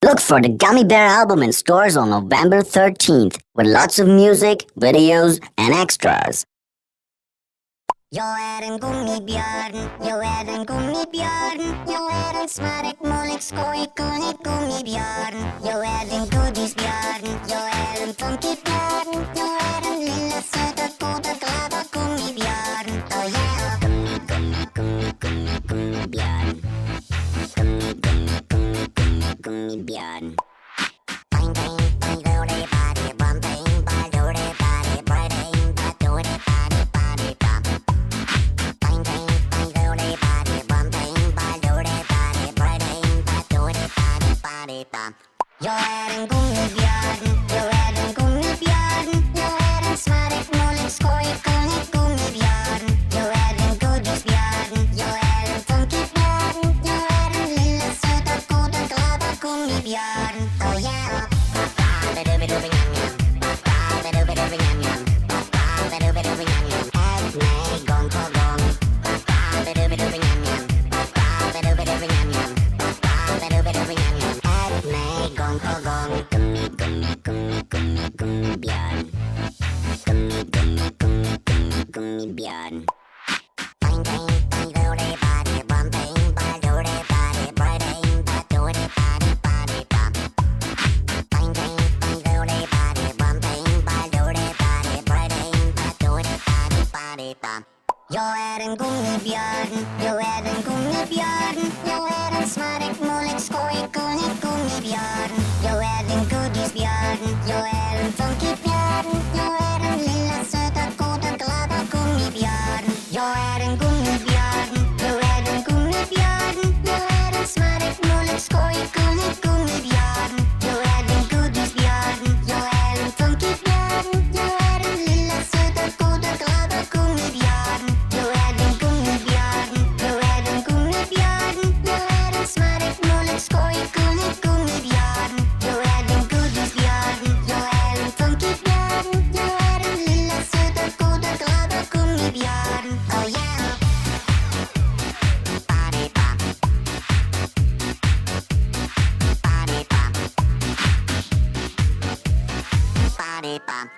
Look for the Gummy Bear album in stores on November 13th with lots of music, videos, and extras. Jag är en gummibjörn, jag är en gummibjörn. Jag är en smarrig, målig, skojig, kunnig gummibjörn. Jag är en godisbjörn, jag är en funkybjörn. Jag är den lilla, söta, goda, glada gummibjörn. Oh yeah! Gummibjörn. Gummibjörn. Bang, bang, bang, roly, body, bum, bang, bang, roly, body, brain, bang, roly, body, body, bum. Bang, bang, bang, roly, body, bum, bang, bang, roly, body, brain, bang, roly, body, body, bum. Jag är en gummibjörn, jag är en gummibjörn. Jag är en smarrig, målig, skojig, kunnig gummibjörn. Jag är en godisbjörn, jag är en funkybjörn. Jag är den lilla, söta, goda, glada gummibjörn. Oh yeah! Ba-ba-ba-dubbi-dubbi-yum-yum. Ba-ba-ba-dubbi-dubbi-yum-yum. Ba-ba-ba-dubbi-dubbi-yum-yum. Ät mig gång på gång. Ba-ba-ba-dubbi-dubbi-yum-yum. Ba-ba-ba-dubbi-dubbi-yum-yum. Ba-ba-ba-dubbi-dubbi-yum-yum. Ät mig gång på gång. Gummi, gummi, gummi, gummi, gummibjörn. Gummi, gummi, gummi, gummi, gummibjörn. Bang, bang, bang, roly, body, bum, bang, bang, roly, body, brain, bang, roly, body, body, bum. Bang, bang, bang, roly, body, bum, bang, bang, roly, body, brain, bang, roly, body, body, bum. Jag är en gummibjörn, jag är en gummibjörn. Jag är en smarrig, målig, skojig, kunnig gummibjörn. Jag är en godisbjörn, jag är en funkybjörn. Jag är den lilla, söta, goda, glada gummibjörn. Jag är en gummibjörn, jag är en gummibjörn. Jag är en smarrig, målig, skojig, kunnig gummibjörn. Jag är en godisbjörn, jag är en funkybjörn. Jag är den lilla, söta, goda, glada gummibjörn. Jag är en gummibjörn, jag är en gummibjörn. Jag är en smarrig, målig, skojig, kunnig gummibjörn. Jag är en godisbjörn, jag är en funkybjörn. Jag är den lilla, söta, goda, glada gummibjörn. Oh yeah! Body bump. Body bump. Body bump.